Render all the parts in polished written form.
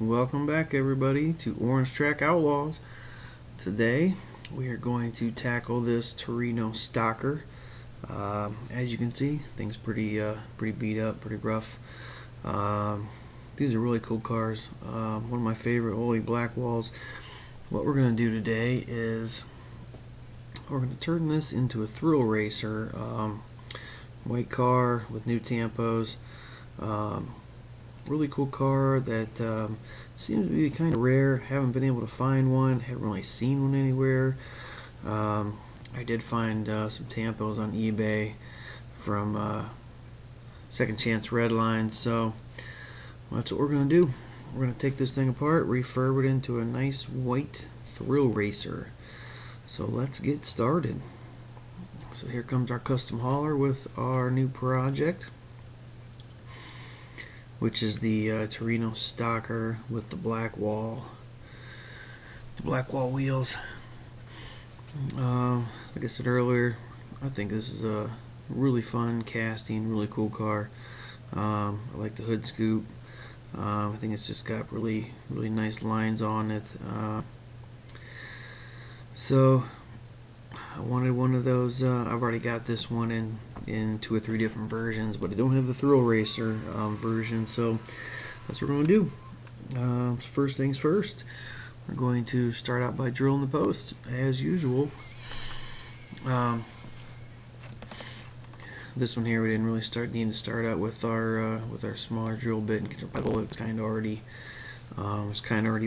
Welcome back everybody to Orange Track Outlaws. Today we are going to tackle this Torino Stocker. As you can see, things pretty beat up, pretty rough. These are really cool cars. One of my favorite Oli black walls. What we're going to do today is we're going to turn this into a thrill racer. White car with new tampos. Really cool car that seems to be kind of rare. Haven't been able to find one. Haven't really seen one anywhere. I did find some tampos on eBay from Second Chance Redline. So that's what we're going to do. We're going to take this thing apart, refurb it into a nice white thrill racer. So let's get started. So here comes our custom hauler with our new project, which is the Torino Stocker with the black wall wheels. Like I said earlier, I think this is a really fun casting, really cool car. I like the hood scoop. I think it's just got really nice lines on it. So I wanted one of those. I've already got this one in 2 or 3 different versions, but I don't have the Thrill Racer version, so that's what we're going to do. So first things first, we're going to start out by drilling the post as usual. This one here we didn't really need to start out with our smaller drill bit and get our pebble. It's kind of already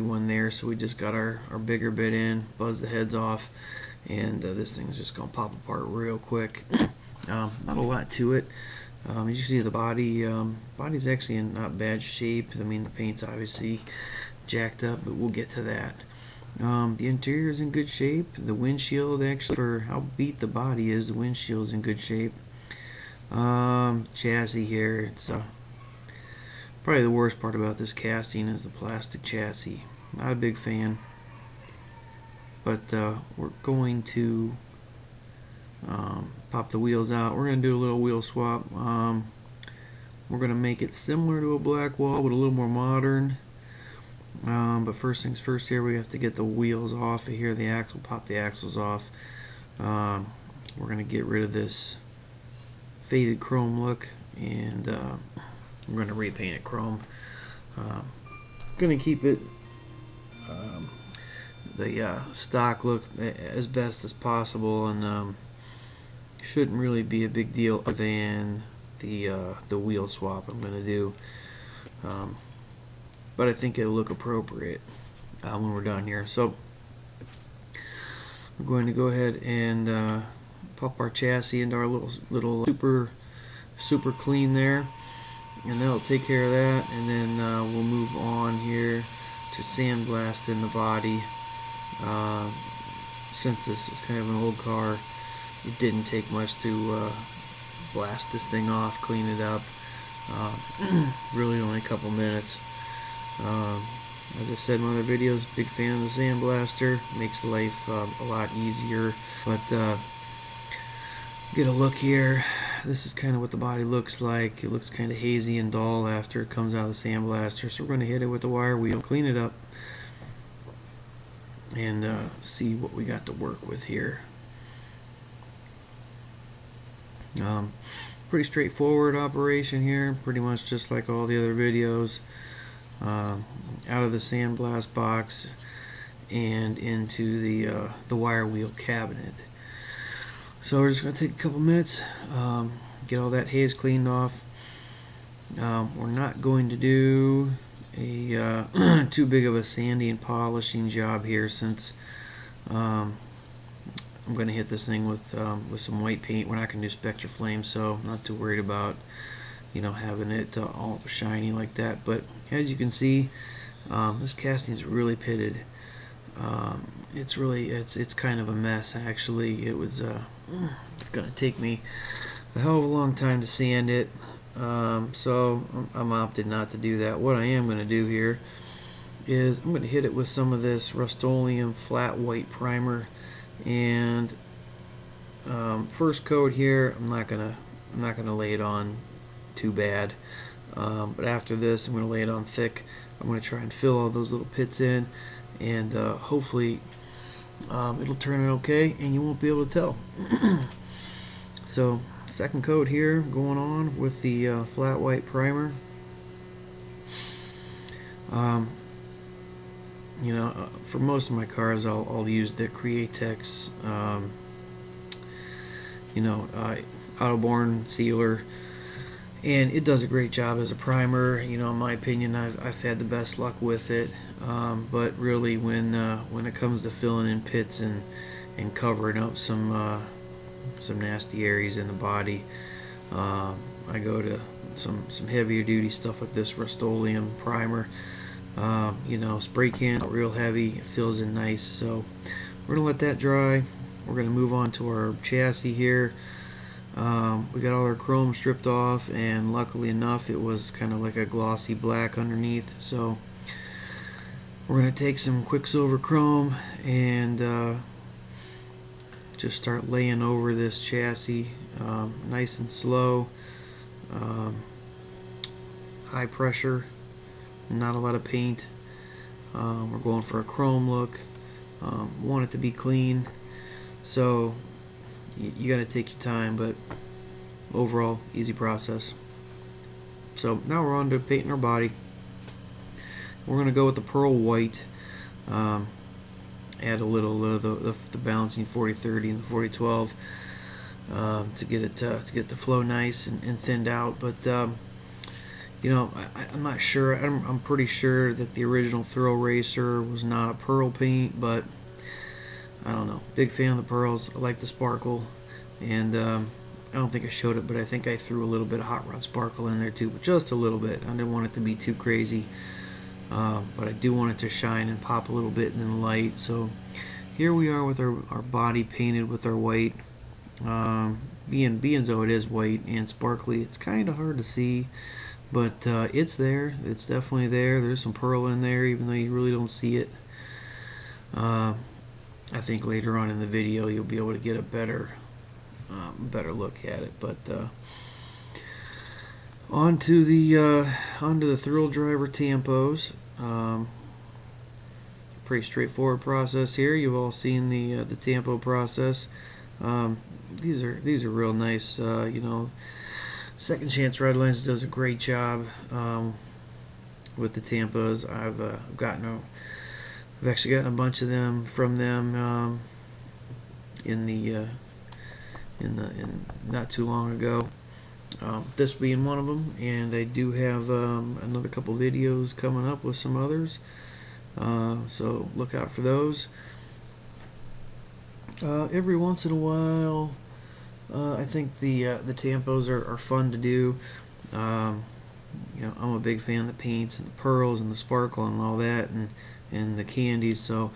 one there, so we just got our bigger bit in, buzz the heads off, and this thing's just gonna pop apart real quick. Not a lot to it. As you see, the body's actually in not bad shape. I mean, the paint's obviously jacked up, but we'll get to that. The interior is in good shape. The windshield, actually, for how beat the body is, the windshield is in good shape. Chassis here, it's probably the worst part about this casting is the plastic chassis. Not a big fan, but we're going to pop the wheels out. We're going to do a little wheel swap. We're going to make it similar to a black wall, but a little more modern. But first things first, here we have to get the wheels off of here, the axle, pop the axles off. We're going to get rid of this faded chrome look, and we're going to repaint it chrome. Going to keep it the stock look as best as possible, and shouldn't really be a big deal other than the wheel swap I'm going to do. But I think it'll look appropriate when we're done here. So we're going to go ahead and pop our chassis into our little super clean there, and that'll take care of that. And then we'll move on here to sandblasting the body. Since this is kind of an old car, it didn't take much to blast this thing off, clean it up. Really only a couple minutes. As I said in other videos, big fan of the sandblaster. Makes life a lot easier. But get a look here. This is kind of what the body looks like. It looks kind of hazy and dull after it comes out of the sandblaster. So we're going to hit it with the wire wheel, clean it up, and see what we got to work with here. Pretty straightforward operation here, pretty much just like all the other videos. Out of the sandblast box and into the wire wheel cabinet. So we're just going to take a couple minutes, get all that haze cleaned off. We're not going to do a too big of a sanding and polishing job here, since I'm going to hit this thing with some white paint. We're not going to do Spectre Flame, so I'm not too worried about having it all shiny like that. But as you can see, this casting is really pitted. It's kind of a mess, actually. It was it's gonna take me a hell of a long time to sand it, so I'm opted not to do that. What I am going to do here is I'm going to hit it with some of this Rust-Oleum flat white primer, and first coat here I'm not gonna lay it on too bad, but after this I'm going to lay it on thick. I'm going to try and fill all those little pits in, and hopefully it'll turn out okay and you won't be able to tell. So second coat here going on with the flat white primer. For most of my cars I'll use the Createx Autoborn sealer, and it does a great job as a primer. In my opinion, I've had the best luck with it. But really, when it comes to filling in pits and covering up some nasty areas in the body, I go to some heavier duty stuff like this Rust-Oleum primer. Spray can real heavy, it fills in nice. So we're gonna let that dry. We're gonna move on to our chassis here. We got all our chrome stripped off, and luckily enough it was kind of like a glossy black underneath. So we're going to take some Quicksilver chrome and just start laying over this chassis, nice and slow, high pressure, not a lot of paint. We're going for a chrome look. Want it to be clean, so you got to take your time, but overall easy process. So now we're on to painting our body. We're going to go with the pearl white, add a little of the balancing 40-30 and the 40-12 to get it to flow nice and thinned out. But I'm not sure. I'm pretty sure that the original Thrill Racer was not a pearl paint, but I don't know. Big fan of the pearls. I like the sparkle, and I don't think I showed it, but I think I threw a little bit of hot rod sparkle in there too, but just a little bit. I didn't want it to be too crazy, but I do want it to shine and pop a little bit in the light. So here we are with our body painted with our white. Being though it is white and sparkly, it's kind of hard to see, but it's there. It's definitely there. There's some pearl in there, even though you really don't see it. I think later on in the video you'll be able to get a better look at it. But onto the Thrill Driver tampos. Pretty straightforward process here. You've all seen the tampo process. These are real nice. Second Chance Redlines does a great job with the tampos. I've actually gotten a bunch of them from them in not too long ago. This being one of them, and I do have another couple videos coming up with some others. So look out for those. Every once in a while, I think the tampos are fun to do. I'm a big fan of the paints and the pearls and the sparkle and all that, and the candies, so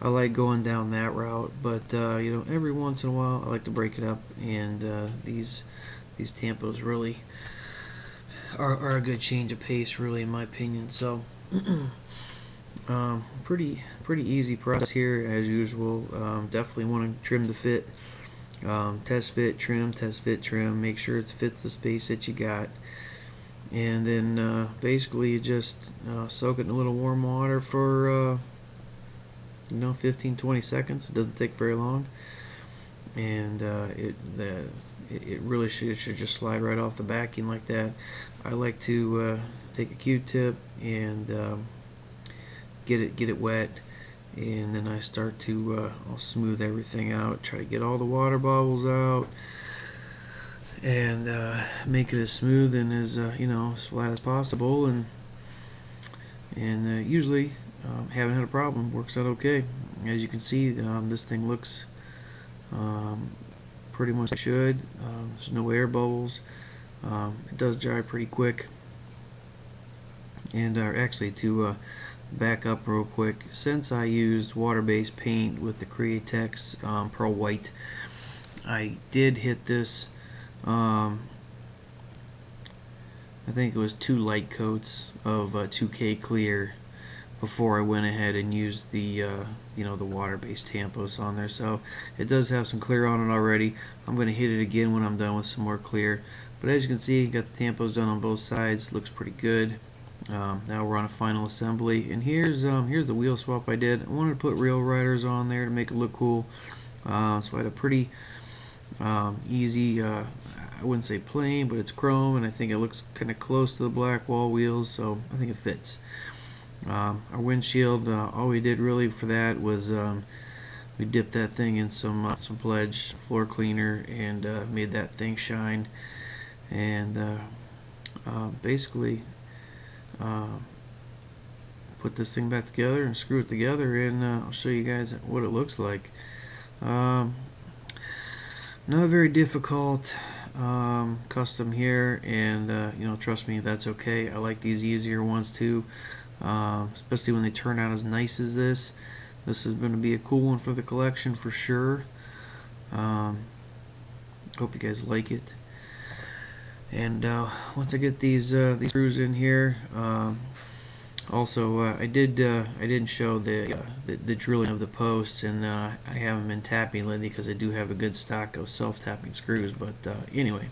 I like going down that route. But every once in a while I like to break it up, and these tampos really are a good change of pace, really, in my opinion. So pretty easy process here as usual. Definitely want to trim the fit, test fit, trim, make sure it fits the space that you got, and then basically you just soak it in a little warm water for 15-20 seconds. It doesn't take very long, and it really should just slide right off the backing like that. I like to take a Q-tip and get it wet, and then I start to I'll smooth everything out, try to get all the water bubbles out, and make it as smooth and as as flat as possible, and usually haven't had a problem. Works out okay. As you can see, this thing looks pretty much like it should. There's no air bubbles. It does dry pretty quick. And actually, to back up real quick, since I used water-based paint with the Createx Pearl White, I did hit this, I think it was 2 light coats of 2K clear before I went ahead and used the the water-based tampos on there. So it does have some clear on it already. I'm going to hit it again when I'm done with some more clear. But as you can see, got the tampos done on both sides. Looks pretty good. Now we're on a final assembly, and here's the wheel swap I did. I wanted to put rail riders on there to make it look cool, so I had a pretty easy, I wouldn't say plain, but it's chrome, and I think it looks kind of close to the black wall wheels, so I think it fits. Our windshield, all we did really for that was we dipped that thing in some Pledge floor cleaner and made that thing shine, and basically put this thing back together and screw it together, and I'll show you guys what it looks like. Not very difficult custom here, and you know, trust me, that's okay. I like these easier ones too, especially when they turn out as nice as this. This is going to be a cool one for the collection for sure. Hope you guys like it. And once I get these screws in here, also I didn't show the drilling of the posts, and I have them in tapping lately because I do have a good stock of self-tapping screws. But anyway,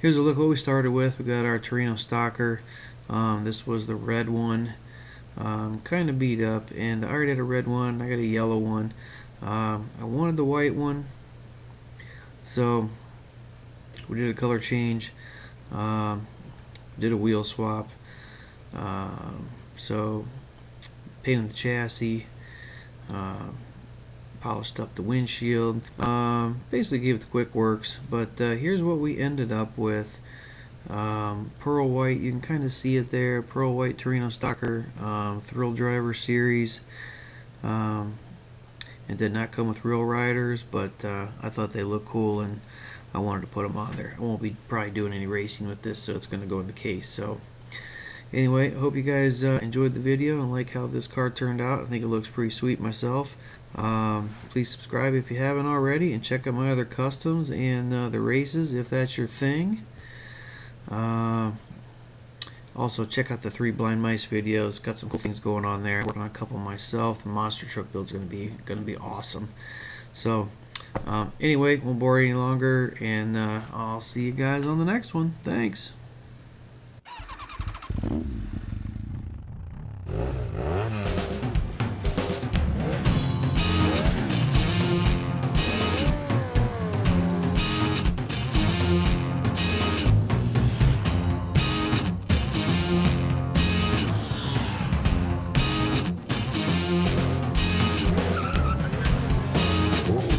here's a look what we started with. We got our Torino Stocker. This was the red one. Kind of beat up, and I already had a red one. I got a yellow one. I wanted the white one, so we did a color change. Did a wheel swap. So painted the chassis, polished up the windshield, basically gave it the quick works. But here's what we ended up with. Pearl white, you can kind of see it there, pearl white Torino Stocker, Thrill Driver series. It did not come with real riders, but I thought they looked cool and I wanted to put them on there. I won't be probably doing any racing with this, so it's going to go in the case. So anyway, I hope you guys enjoyed the video and like how this car turned out. I think it looks pretty sweet myself. Please subscribe if you haven't already, and check out my other customs and the races if that's your thing. Also check out the 3 Blind Mice videos. Got some cool things going on there. Working on a couple myself. The monster truck build's gonna be awesome. So anyway, won't bore you any longer, and I'll see you guys on the next one. Thanks.